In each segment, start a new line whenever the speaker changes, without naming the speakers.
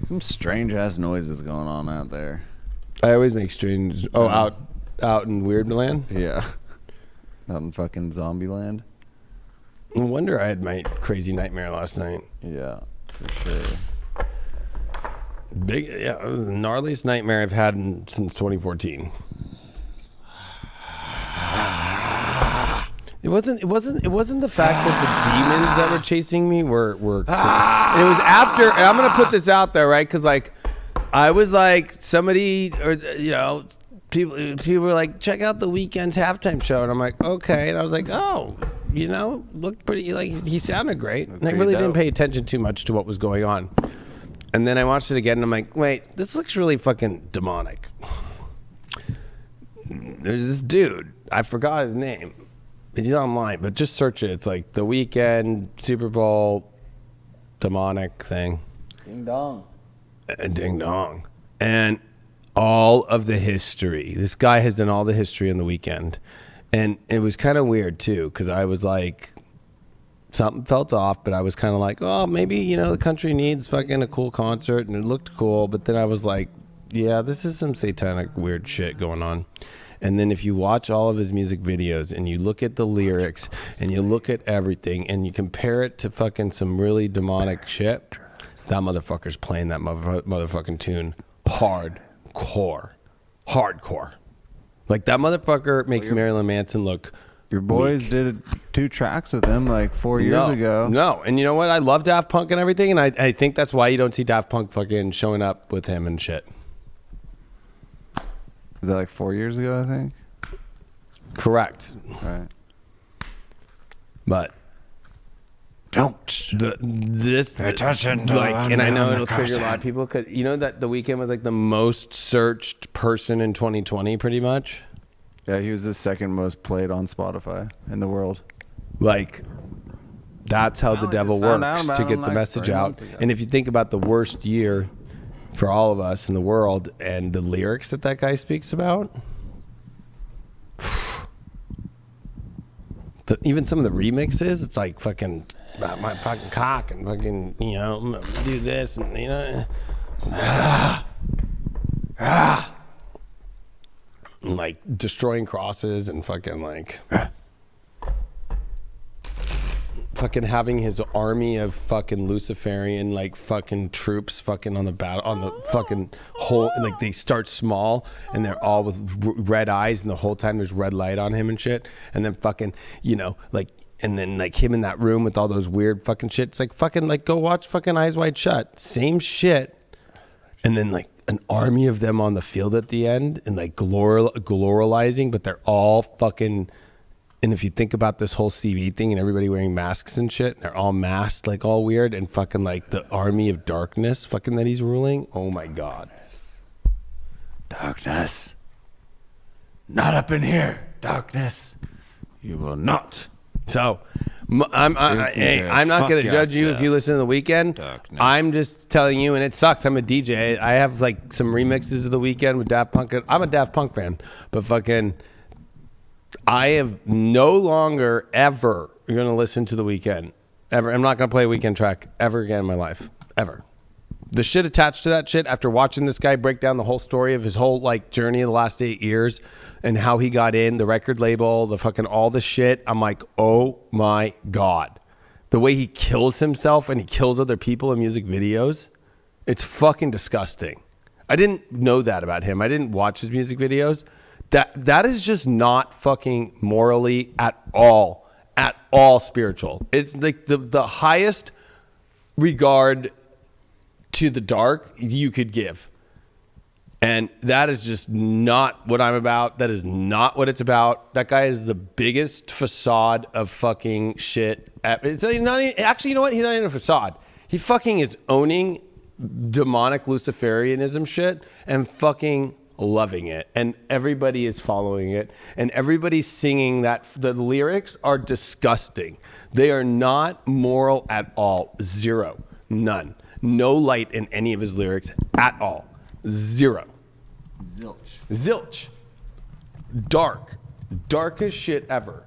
Some strange ass noises going on out there.
I always make strange. Oh, out in weird land.
Yeah. Out in fucking zombie land.
No wonder I had my crazy nightmare last night.
Yeah, for sure.
It was the gnarliest nightmare I've had since 2014. It wasn't the fact that the demons that were chasing me were and it was after, and I'm gonna put this out there, right? Because like I was like, somebody, or people were like, check out the Weeknd's halftime show, and I'm like, okay, and I was like, oh, looked pretty, like he sounded great, and I really didn't pay attention too much to what was going on. And then I watched it again, and I'm like, wait, this looks really fucking demonic. There's this dude, I forgot his name. He's online, but just search it. It's like the Weeknd, Super Bowl, demonic thing.
Ding dong.
Ding dong. And all of the history. This guy has done all the history on the Weeknd. And it was kind of weird, too, because I was like, something felt off, but I was kind of like, oh, maybe, the country needs fucking a cool concert, and it looked cool. But then I was like, yeah, this is some satanic weird shit going on. And then if you watch all of his music videos and you look at the lyrics and you look at everything and you compare it to fucking some really demonic shit, that motherfucker's playing that motherfucking tune hardcore. Like that motherfucker makes Marilyn Manson look
Your boys
weak.
did 2 tracks with him like 4 years ago.
No, and you know what? I love Daft Punk and everything, and I think that's why you don't see Daft Punk fucking showing up with him and shit.
Was that like 4 years ago, I think?
Correct.
Right.
But this
pay attention to
and I know it'll trigger a lot of people, because you know that the Weeknd was like the most searched person in 2020, pretty much.
Yeah, he was the second most played on Spotify in the world.
Like, that's how the devil works to get the message out. And if you think about the worst year for all of us in the world and the lyrics that guy speaks about, even some of the remixes, it's like fucking my fucking cock and fucking, I'm gonna do this and, and like destroying crosses and fucking like fucking having his army of fucking Luciferian like fucking troops fucking on the fucking whole, like they start small and they're all with red eyes and the whole time there's red light on him and shit, and then fucking like, and then like him in that room with all those weird fucking shit. It's like fucking like go watch fucking Eyes Wide Shut, same shit, and then like an army of them on the field at the end and like gloralizing, but they're all fucking. And if you think about this whole CV thing and everybody wearing masks and shit, and they're all masked, like all weird, and fucking like the army of darkness fucking that he's ruling. Oh my God.
Darkness. Not up in here, darkness. You will not.
So, I'm not going to judge you if you listen to The Weeknd.
Darkness.
I'm just telling you, and it sucks. I'm a DJ. I have like some remixes of The Weeknd with Daft Punk. I'm a Daft Punk fan, but fucking... I have no longer ever going to listen to The Weeknd. Ever. I'm not going to play a Weeknd track ever again in my life. Ever. The shit attached to that shit, after watching this guy break down the whole story of his whole like journey of the last 8 years and how he got in, the record label, the fucking all the shit, I'm like, oh my God. The way he kills himself and he kills other people in music videos, it's fucking disgusting. I didn't know that about him. I didn't watch his music videos. That is just not fucking morally at all spiritual. It's like the highest regard to the dark you could give. And that is just not what I'm about. That is not what it's about. That guy is the biggest facade of fucking shit. It's not even, actually, you know what? He's not even a facade. He fucking is owning demonic Luciferianism shit and fucking loving it, and everybody is following it, and everybody's singing that. The lyrics are disgusting. They are not moral at all. Zero. None. No light in any of his lyrics at all. Zero. Zilch. Darkest shit ever.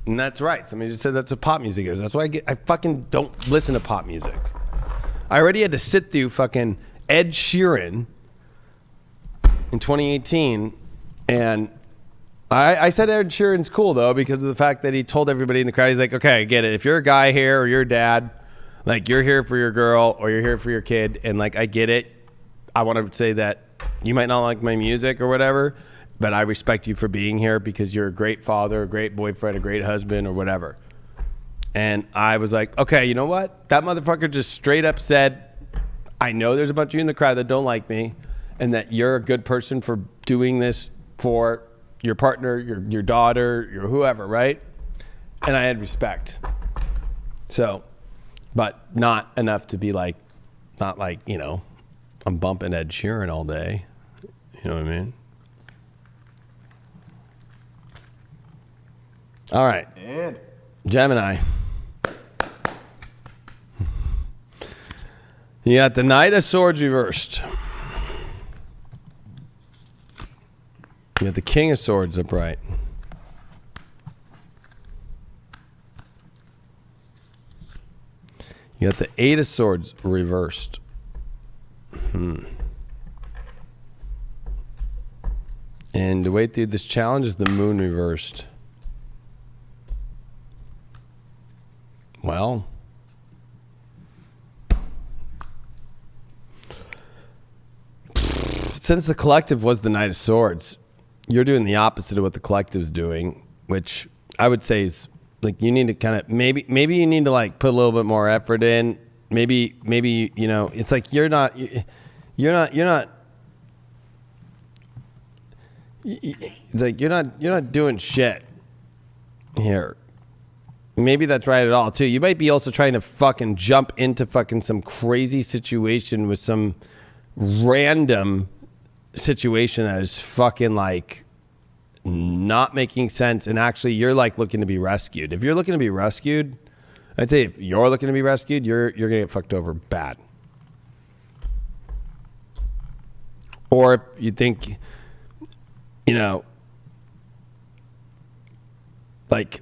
And that's right. Somebody just said that's what pop music is. That's why I fucking don't listen to pop music. I already had to sit through fucking Ed Sheeran in 2018, and I said Ed Sheeran's cool though because of the fact that he told everybody in the crowd, he's like, okay, I get it. If you're a guy here or you're a dad, like you're here for your girl or you're here for your kid, and like I get it. I want to say that you might not like my music or whatever, but I respect you for being here because you're a great father, a great boyfriend, a great husband, or whatever. And I was like, okay, you know what? That motherfucker just straight up said, I know there's a bunch of you in the crowd that don't like me, and that you're a good person for doing this for your partner, your daughter, your whoever, right? And I had respect. So, but not enough to be like, not like, you know, I'm bumping Ed Sheeran all day. You know what I mean? All right.
And
Gemini. You got the Knight of Swords reversed. You got the King of Swords upright. You got the Eight of Swords reversed. And the way through this challenge is the Moon reversed. Well, since the collective was the Knight of Swords, you're doing the opposite of what the collective's doing, which I would say is like you need to kind of maybe you need to like put a little bit more effort in. Maybe you know, it's like you're not it's like you're not doing shit here. Maybe that's right at all too. You might be also trying to fucking jump into fucking some crazy situation with some random situation that is fucking like not making sense, and actually you're like looking to be rescued. If you're looking to be rescued, I'd say if you're looking to be rescued, you're gonna get fucked over bad. Or if you think, you know, like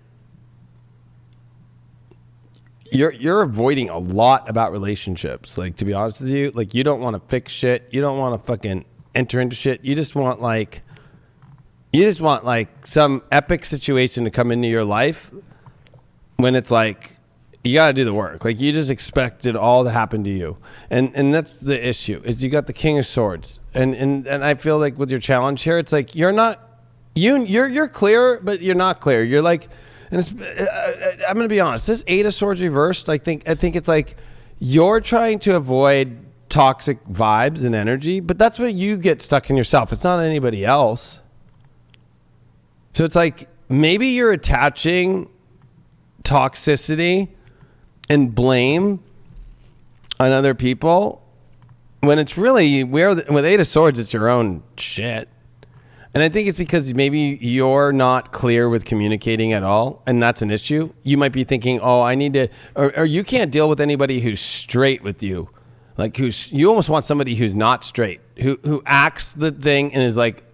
you're avoiding a lot about relationships. Like, to be honest with you, like you don't want to fix shit. You don't want to fucking enter into shit. You just want like some epic situation to come into your life when it's like you got to do the work. Like you just expect it all to happen to you. And that's the issue, is you got the King of Swords. And I feel like with your challenge here, it's like you're clear, but you're not clear. You're like, and I'm going to be honest, this Eight of Swords reversed, I think it's like you're trying to avoid toxic vibes and energy, but that's where you get stuck in yourself. It's not anybody else. So it's like maybe you're attaching toxicity and blame on other people when it's really, with Eight of Swords, it's your own shit. And I think it's because maybe you're not clear with communicating at all, and that's an issue. You might be thinking, oh, I need to, or you can't deal with anybody who's straight with you. Like you almost want somebody who's not straight, who acts the thing and is like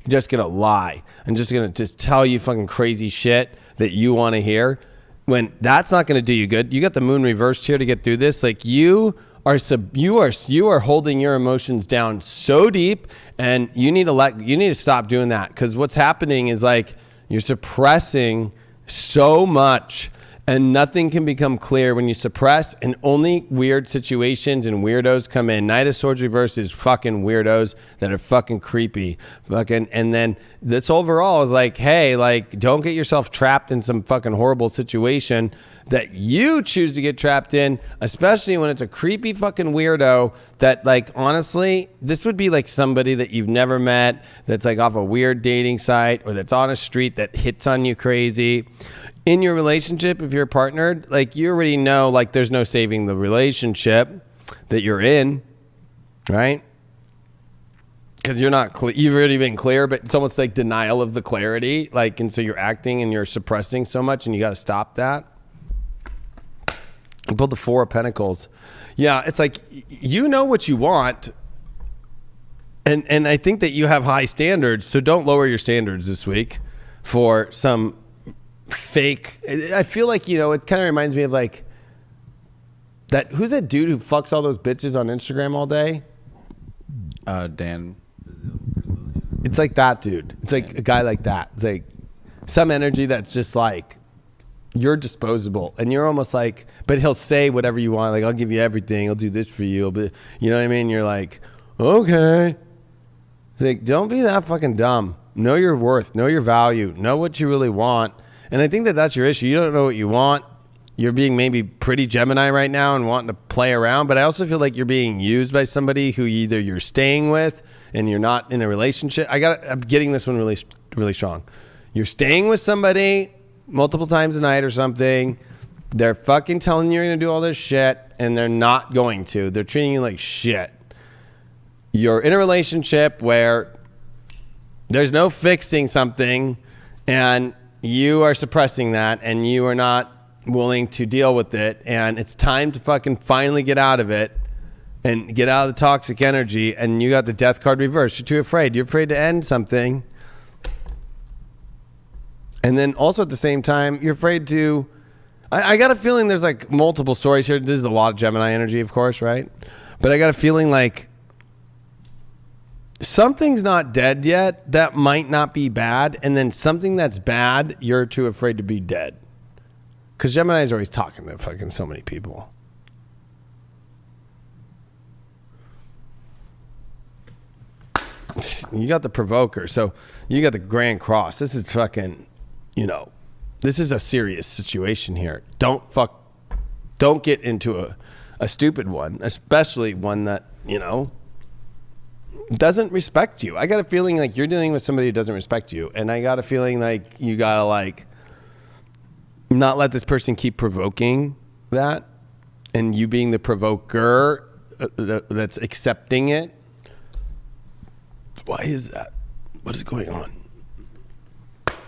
just gonna lie and just gonna tell you fucking crazy shit that you want to hear. When that's not gonna do you good. You got the Moon reversed here to get through this. Like you are holding your emotions down so deep, and you need to stop doing that, because what's happening is like you're suppressing so much. And nothing can become clear when you suppress, and only weird situations and weirdos come in. Knight of Swords reverse is fucking weirdos that are fucking creepy. And then this overall is like, hey, like, don't get yourself trapped in some fucking horrible situation that you choose to get trapped in, especially when it's a creepy fucking weirdo that, like, honestly, this would be like somebody that you've never met, that's like off a weird dating site, or that's on a street that hits on you crazy. In your relationship, if you're partnered, like you already know, like there's no saving the relationship that you're in, right? Because you're not clear. You've already been clear, but it's almost like denial of the clarity. Like, and so you're acting and you're suppressing so much, and you got to stop that. You pulled the Four of Pentacles. Yeah, it's like you know what you want, and I think that you have high standards. So don't lower your standards this week for some fake. I feel like, you know, it kind of reminds me of like that. Who's that dude who fucks all those bitches on Instagram all day?
Dan.
It's like that dude. It's like a guy like that. It's like some energy that's just like you're disposable, and you're almost like, but he'll say whatever you want. Like, I'll give you everything. I'll do this for you. But you know what I mean? You're like, okay. It's like, don't be that fucking dumb. Know your worth. Know your value. Know what you really want. And I think that that's your issue. You don't know what you want. You're being maybe pretty Gemini right now and wanting to play around. But I also feel like you're being used by somebody who either you're staying with and you're not in a relationship. I'm getting this one really, really strong. You're staying with somebody multiple times a night or something. They're fucking telling you you're going to do all this shit, and they're not going to. They're treating you like shit. You're in a relationship where there's no fixing something, and you are suppressing that, and you are not willing to deal with it, and it's time to fucking finally get out of it and get out of the toxic energy, and you got the death card reversed. You're too afraid. You're afraid to end something. And then also at the same time, you're afraid to... I got a feeling there's like multiple stories here. This is a lot of Gemini energy, of course, right? But I got a feeling like something's not dead yet. That might not be bad. And then something that's bad, you're too afraid to be dead. Because Gemini's always talking to fucking so many people. You got the provoker. So you got the Grand Cross. This is fucking... You know, this is a serious situation here. Don't get into a stupid one, especially one that, you know, doesn't respect you. I got a feeling like you're dealing with somebody who doesn't respect you. And I got a feeling like you got to like not let this person keep provoking that. And you being the provoker that's accepting it. Why is that? What is going on?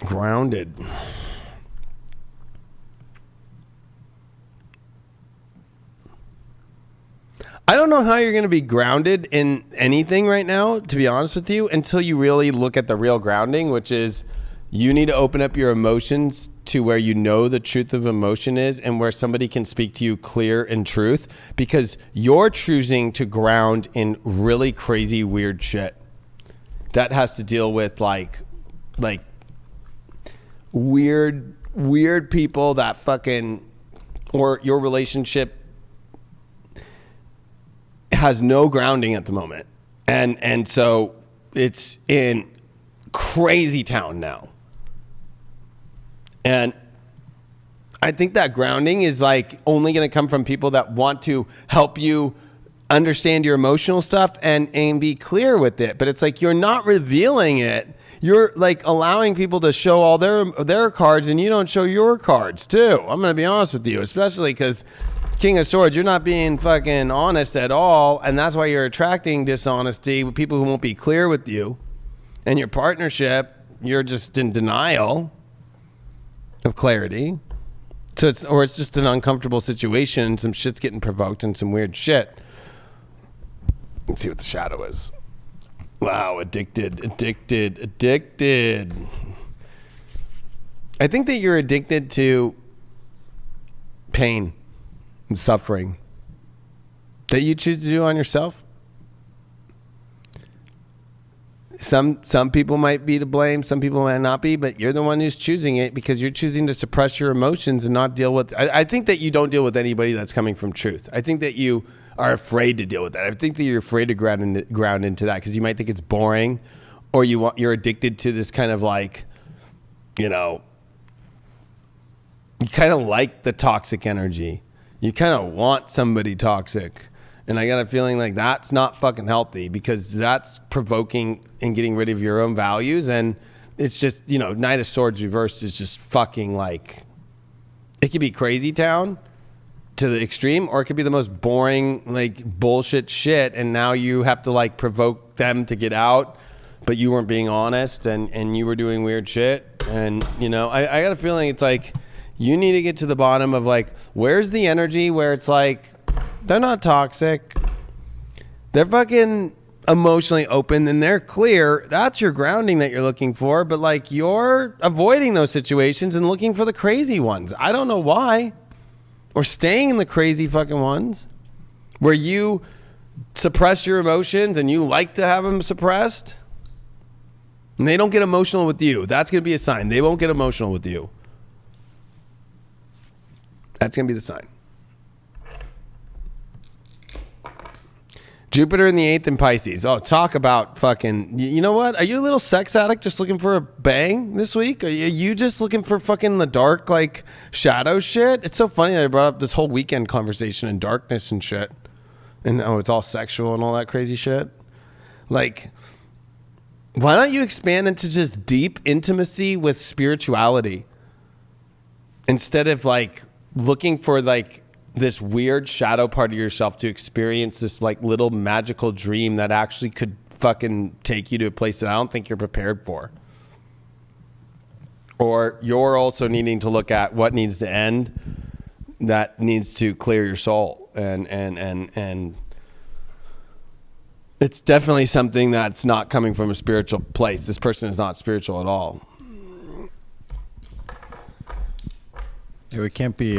Grounded. I don't know how you're going to be grounded in anything right now, to be honest with you, until you really look at the real grounding, which is you need to open up your emotions to where you know the truth of emotion is and where somebody can speak to you clear in truth, because you're choosing to ground in really crazy, weird shit that has to deal with like weird people that fucking, or your relationship has no grounding at the moment. And so it's in crazy town now. And I think that grounding is like only going to come from people that want to help you understand your emotional stuff and be clear with it. But it's like, you're not revealing it. You're like allowing people to show all their cards, and you don't show your cards too. I'm going to be honest with you, especially because King of Swords, you're not being fucking honest at all. And that's why you're attracting dishonesty with people who won't be clear with you. And your partnership, you're just in denial of clarity. So it's just an uncomfortable situation. Some shit's getting provoked and some weird shit. Let's see what the shadow is. Wow, addicted. I think that you're addicted to pain and suffering that you choose to do on yourself. Some people might be to blame, some people might not be, but you're the one who's choosing it because you're choosing to suppress your emotions and not deal with... I think that you don't deal with anybody that's coming from truth. I think that you are afraid to deal with that. I think that you're afraid to ground into that because you might think it's boring, or you're addicted to this kind of like, you know, you kind of like the toxic energy. You kind of want somebody toxic. And I got a feeling like that's not fucking healthy, because that's provoking and getting rid of your own values. And it's just, you know, Knight of Swords reversed is just fucking like, it could be crazy town to the extreme, or it could be the most boring, like bullshit shit. And now you have to like provoke them to get out, but you weren't being honest and you were doing weird shit. And, you know, I got a feeling it's like, you need to get to the bottom of like, where's the energy where it's like, they're not toxic. They're fucking emotionally open and they're clear, that's your grounding that you're looking for. But like you're avoiding those situations and looking for the crazy ones. I don't know why. Or staying in the crazy fucking ones where you suppress your emotions and you like to have them suppressed. And they don't get emotional with you. That's going to be a sign. They won't get emotional with you. That's going to be the sign. Jupiter in the 8th in Pisces. Oh, talk about fucking... You know what? Are you a little sex addict just looking for a bang this week? Are you just looking for fucking the dark, like, shadow shit? It's so funny that I brought up this whole weekend conversation in darkness and shit. And oh, it's all sexual and all that crazy shit. Like... Why don't you expand into just deep intimacy with spirituality instead of like looking for like this weird shadow part of yourself to experience this like little magical dream that actually could fucking take you to a place that I don't think you're prepared for. Or you're also needing to look at what needs to end that needs to clear your soul and it's definitely something that's not coming from a spiritual place. This person is not spiritual at all.
Yeah, we can't be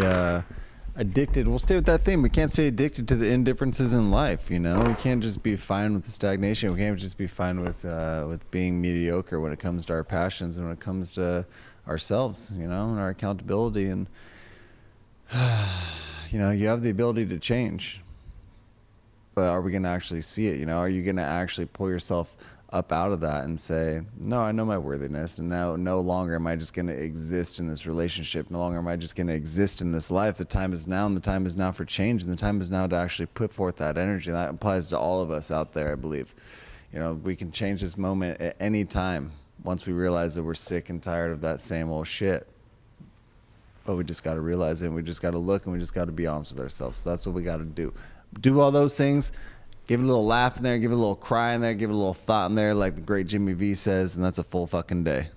addicted. We'll stay with that theme. We can't stay addicted to the indifferences in life. You know, we can't just be fine with the stagnation. We can't just be fine with being mediocre when it comes to our passions and when it comes to ourselves. You know, and our accountability. And you know, you have the ability to change. But are we going to actually see it? You know, are you going to actually pull yourself up out of that and say, no, I know my worthiness, and now no longer am I just going to exist in this relationship. No longer am I just going to exist in this life. The time is now, and the time is now for change, and the time is now to actually put forth that energy. And that applies to all of us out there, I believe. You know, we can change this moment at any time once we realize that we're sick and tired of that same old shit. But we just got to realize it, and we just got to look, and we just got to be honest with ourselves. So that's what we got to do. Do all those things, give it a little laugh in there, give it a little cry in there, give it a little thought in there, like the great Jimmy V says, and that's a full fucking day.